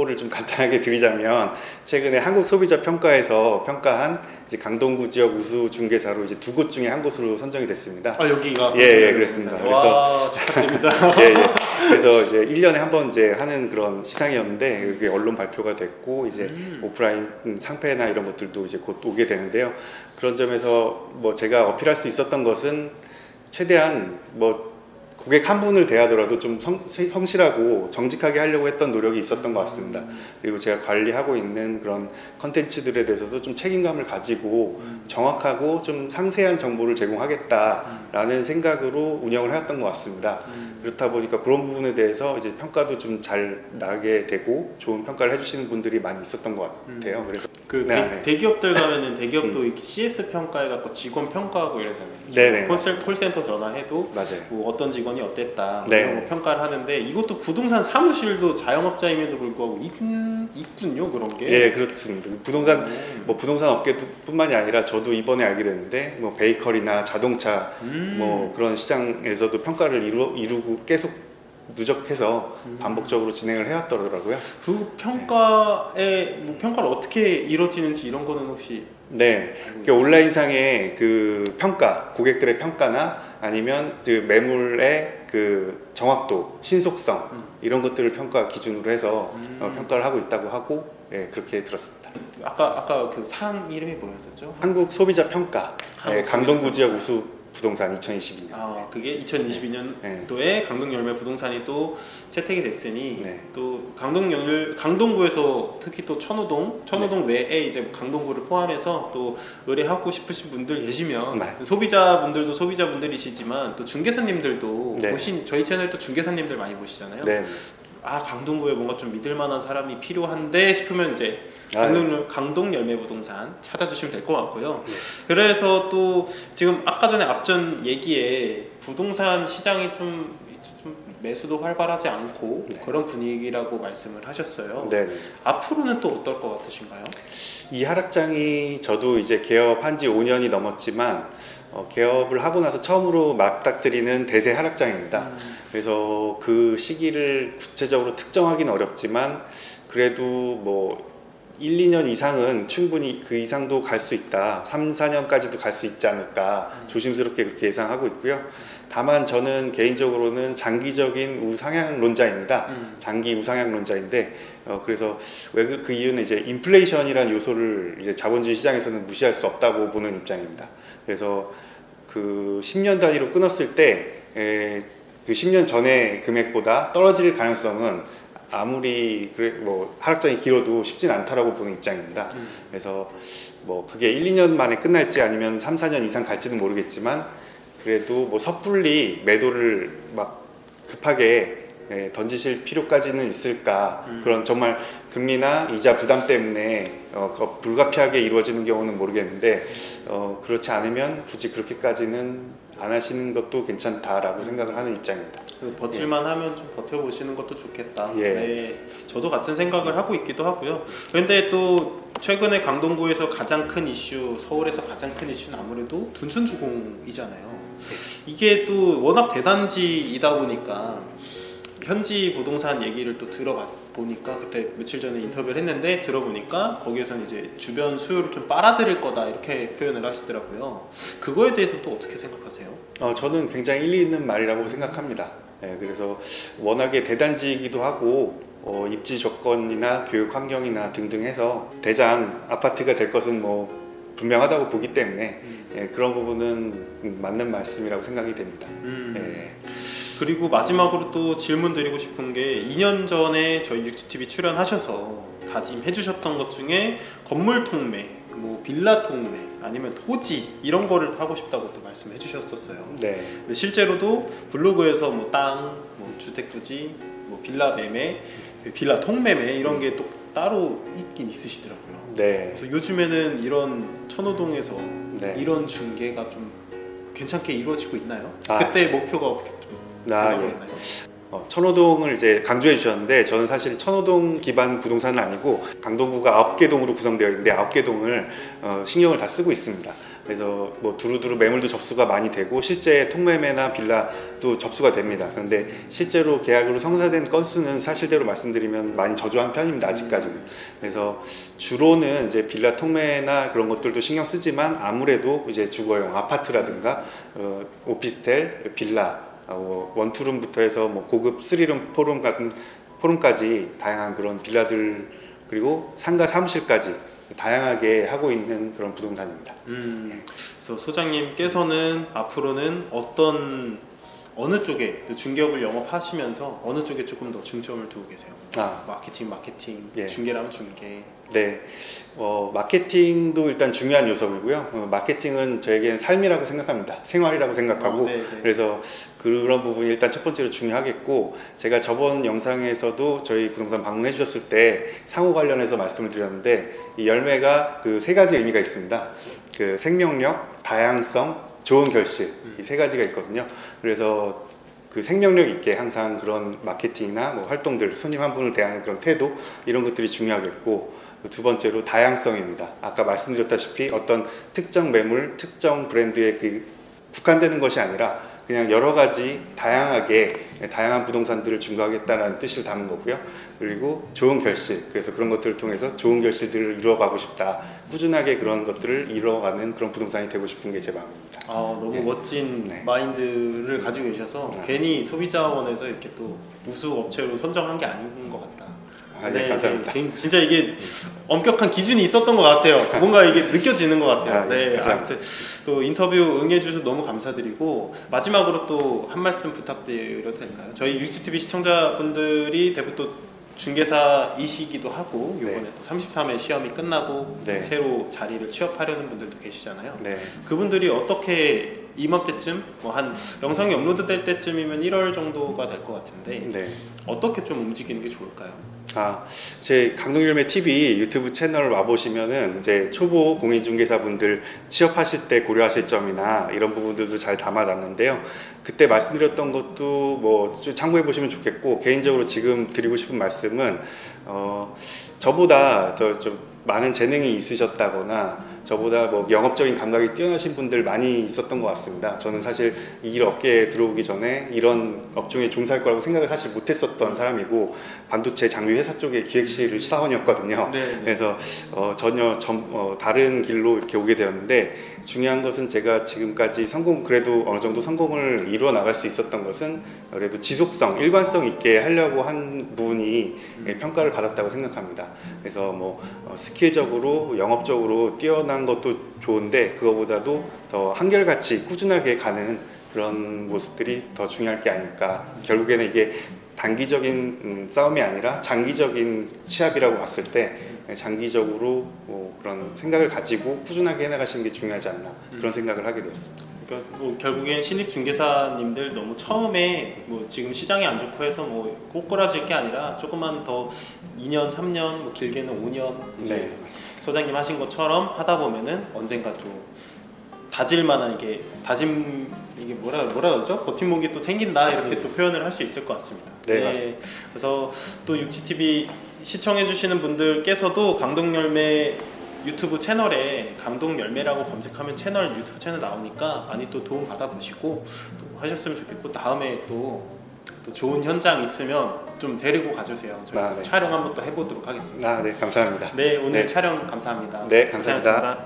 홍보를 좀 간단하게 드리자면 최근에 한국소비자평가에서 평가한 이제 강동구 지역 우수 중개사로 이제 2곳 중에 한 곳으로 선정이 됐습니다. 아, 여기가? 예, 그렇습니다. 와, 축하드립니다. 예. 그래서 이제 1년에 한 번 이제 하는 그런 시상이었는데 그게 언론 발표가 됐고 이제 오프라인 상패나 이런 것들도 이제 곧 오게 되는데요. 그런 점에서 뭐 제가 어필할 수 있었던 것은 최대한 뭐 고객 한 분을 대하더라도 좀 성실하고 정직하게 하려고 했던 노력이 있었던 것 같습니다. 그리고 제가 관리하고 있는 그런 컨텐츠들에 대해서도 좀 책임감을 가지고 정확하고 좀 상세한 정보를 제공하겠다라는 생각으로 운영을 해왔던 것 같습니다. 그렇다 보니까 그런 부분에 대해서 이제 평가도 좀 잘 나게 되고 좋은 평가를 해주시는 분들이 많이 있었던 것 같아요. 그래서 그 대기업들 가면은 대기업도 이렇게 CS 평가해갖고 직원 평가하고 이러잖아요. 네네. 콜센터 전화해도 맞아요. 뭐 어떤 직원이 어땠다 네. 이런 거 평가를 하는데 이것도 부동산 사무실도 자영업자임에도 불구하고 있군요, 그런 게. 예, 그렇습니다. 부동산 업계뿐만이 아니라 저도 이번에 알게 됐는데 뭐 베이커리나 자동차 뭐 그런 시장에서도 평가를 이루고 계속 누적해서 반복적으로 진행을 해왔더라고요. 그 평가에 뭐 평가를 어떻게 이루어지는지 이런 거는 혹시? 네, 온라인상의 그 평가, 고객들의 평가나 아니면 그 매물의 그 정확도, 신속성 이런 것들을 평가 기준으로 해서 평가를 하고 있다고 하고, 예, 그렇게 들었습니다. 아까 그 상 이름이 뭐였었죠? 한국 소비자 평가, 예, 강동구 지역 우수 부동산 2022년. 아, 그게 2022년도에 강동 열매 부동산이 또 채택이 됐으니 또 강동구에서 특히 또 천호동 외에 이제 강동구를 포함해서 또 의뢰하고 싶으신 분들 계시면 소비자분들도 소비자분들이시지만 또 중개사님들도 저희 채널 또 중개사님들 많이 보시잖아요. 아, 강동구에 뭔가 좀 믿을만한 사람이 필요한데 싶으면 이제 강동 열매 부동산 찾아주시면 될 것 같고요. 그래서 또 지금 아까 전에 앞전 얘기에 부동산 시장이 좀 매수도 활발하지 않고 그런 분위기라고 말씀을 하셨어요. 앞으로는 또 어떨 것 같으신가요? 이 하락장이 저도 이제 개업한 지 5년이 넘었지만 개업을 하고 나서 처음으로 맞닥뜨리는 대세 하락장입니다. 그래서 그 시기를 구체적으로 특정하기는 어렵지만 그래도 뭐 1, 2년 이상은 충분히 그 이상도 갈 수 있다. 3, 4년까지도 갈 수 있지 않을까 조심스럽게 그렇게 예상하고 있고요. 다만 저는 개인적으로는 장기적인 우상향론자입니다. 장기 우상향론자인데 그래서 왜 그 이유는 이제 인플레이션이라는 요소를 이제 자본주의 시장에서는 무시할 수 없다고 보는 입장입니다. 그래서 그 10년 단위로 끊었을 때 그 10년 전의 금액보다 떨어질 가능성은 아무리 뭐 하락장이 길어도 쉽진 않다라고 보는 입장입니다. 그래서 뭐 그게 1, 2년 만에 끝날지 아니면 3, 4년 이상 갈지는 모르겠지만 그래도 뭐 섣불리 매도를 막 급하게 던지실 필요까지는 있을까? 그런 정말 금리나 이자 부담 때문에 불가피하게 이루어지는 경우는 모르겠는데 그렇지 않으면 굳이 그렇게까지는 안 하시는 것도 괜찮다라고 생각을 하는 입장입니다. 버틸만 하면 좀 버텨보시는 것도 좋겠다. 저도 같은 생각을 하고 있기도 하고요. 그런데 또 최근에 강동구에서 가장 큰 이슈, 서울에서 가장 큰 이슈는 아무래도 둔촌주공이잖아요. 이게 또 워낙 대단지이다 보니까 현지 부동산 얘기를 또 들어보니까 그때 며칠 전에 인터뷰를 했는데 들어보니까 거기에서는 이제 주변 수요를 좀 빨아들일 거다 이렇게 표현을 하시더라고요. 그거에 대해서 또 어떻게 생각하세요? 저는 굉장히 일리 있는 말이라고 생각합니다. 그래서 워낙에 대단지이기도 하고 입지 조건이나 교육 환경이나 등등 해서 대장 아파트가 될 것은 뭐 분명하다고 보기 때문에 그런 부분은 맞는 말씀이라고 생각이 됩니다. 그리고 마지막으로 또 질문 드리고 싶은 게 2년 전에 저희 육지TV 출연하셔서 다짐해 주셨던 것 중에 건물 통매, 뭐 빌라 통매 아니면 토지 이런 거를 하고 싶다고 또 말씀해 주셨었어요. 실제로도 블로그에서 뭐 땅, 뭐 주택 부지, 뭐 빌라 매매, 빌라 통매매 이런 게 또 따로 있긴 있으시더라고요. 그래서 요즘에는 이런 천호동에서 이런 중개가 좀 괜찮게 이루어지고 있나요? 그때 목표가 어떻게 좀 있나요? 천호동을 이제 강조해 주셨는데 저는 사실 천호동 기반 부동산은 아니고 강동구가 9개 동으로 구성되어 있는데 9개 동을 신경을 다 쓰고 있습니다. 그래서 뭐 두루두루 매물도 접수가 많이 되고 실제 통매매나 빌라도 접수가 됩니다. 그런데 실제로 계약으로 성사된 건수는 사실대로 말씀드리면 많이 저조한 편입니다. 아직까지는. 그래서 주로는 이제 빌라 통매나 그런 것들도 신경 쓰지만 아무래도 이제 주거용 아파트라든가 오피스텔, 빌라, 원투룸부터 해서 뭐 고급 쓰리룸, 포룸 같은 포룸까지 다양한 그런 빌라들 그리고 상가 사무실까지 다양하게 하고 있는 그런 부동산입니다. 그래서 소장님께서는 앞으로는 어느 쪽에 중개업을 영업하시면서 어느 쪽에 조금 더 중점을 두고 계세요? 마케팅, 예. 중개라면 중개. 네, 마케팅도 일단 중요한 요소이고요. 마케팅은 저에게는 삶이라고 생각합니다. 생활이라고 생각하고 그래서 그런 부분이 일단 첫 번째로 중요하겠고 제가 저번 영상에서도 저희 부동산 방문해 주셨을 때 상호 관련해서 말씀을 드렸는데 이 열매가 그 세 가지 의미가 있습니다. 그 생명력, 다양성, 좋은 결실 이 세 가지가 있거든요. 그래서 그 생명력 있게 항상 그런 마케팅이나 뭐 활동들, 손님 한 분을 대하는 그런 태도 이런 것들이 중요하겠고 두 번째로 다양성입니다. 아까 말씀드렸다시피 어떤 특정 매물, 특정 브랜드에 국한되는 것이 아니라 그냥 여러 가지 다양하게 다양한 부동산들을 중개하겠다는 뜻을 담은 거고요. 그리고 좋은 결실, 그래서 그런 것들을 통해서 좋은 결실들을 이루어가고 싶다. 꾸준하게 그런 것들을 이루어가는 그런 부동산이 되고 싶은 게 제 마음입니다. 너무 멋진 마인드를 가지고 계셔서 괜히 소비자원에서 이렇게 또 우수 업체로 선정한 게 아닌 것 같다. 네, 감사합니다. 진짜 이게 엄격한 기준이 있었던 것 같아요. 뭔가 이게 느껴지는 것 같아요. 네, 아무튼 또 인터뷰 응해주셔서 너무 감사드리고 마지막으로 또 한 말씀 부탁드려도 될까요? 저희 육지TV 시청자분들이 대부분 또 중개사이시기도 하고 이번에 또 33회 시험이 끝나고 새로 자리를 취업하려는 분들도 계시잖아요. 그분들이 어떻게 이맘때쯤 한 영상이 업로드될 때쯤이면 1월 정도가 될 것 같은데 어떻게 좀 움직이는 게 좋을까요? 제 강동열매 TV 유튜브 채널 와보시면은 이제 초보 공인중개사분들 취업하실 때 고려하실 점이나 이런 부분들도 잘 담아놨는데요. 그때 말씀드렸던 것도 뭐 참고해 보시면 좋겠고 개인적으로 지금 드리고 싶은 말씀은 저보다 더 좀 많은 재능이 있으셨다거나 저보다 뭐 영업적인 감각이 뛰어나신 분들 많이 있었던 것 같습니다. 저는 사실 이 업계에 들어오기 전에 이런 업종에 종사할 거라고 생각을 사실 못했었던 사람이고 반도체 장비 회사 쪽에 기획실 사원이었거든요. 그래서 전혀 다른 길로 이렇게 오게 되었는데 중요한 것은 제가 지금까지 그래도 어느 정도 성공을 이루어 나갈 수 있었던 것은 그래도 지속성, 일관성 있게 하려고 한 분이 평가를 받았다고 생각합니다. 그래서 뭐 스킬적으로 영업적으로 뛰어난 것도 좋은데 그거보다도 더 한결같이 꾸준하게 가는 그런 모습들이 더 중요할 게 아닐까. 결국에는 이게 단기적인 싸움이 아니라 장기적인 시합이라고 봤을 때 장기적으로 뭐 그런 생각을 가지고 꾸준하게 해나가시는 게 중요하지 않나 그런 생각을 하게 되었습니다. 그러니까 뭐 결국엔 신입 중개사님들 너무 처음에 뭐 지금 시장이 안 좋고 해서 뭐 꼬꾸라질 게 아니라 조금만 더 2년, 3년, 뭐 길게는 5년 이제 소장님 하신 것처럼 하다 보면은 언젠가 또 다질만한 이게 뭐라 그러죠? 버팀목이 또 생긴다 이렇게 또 표현을 할 수 있을 것 같습니다. 맞습니다. 그래서 또 육지TV 시청해주시는 분들께서도 강동열매 유튜브 채널에 강동열매라고 검색하면 유튜브 채널 나오니까 많이 또 도움 받아보시고 또 하셨으면 좋겠고 다음에 또 좋은 현장 있으면 좀 데리고 가주세요. 저희 촬영 한번 또 해보도록 하겠습니다. 감사합니다. 오늘 촬영 감사합니다. 감사합니다. 고생하셨습니다.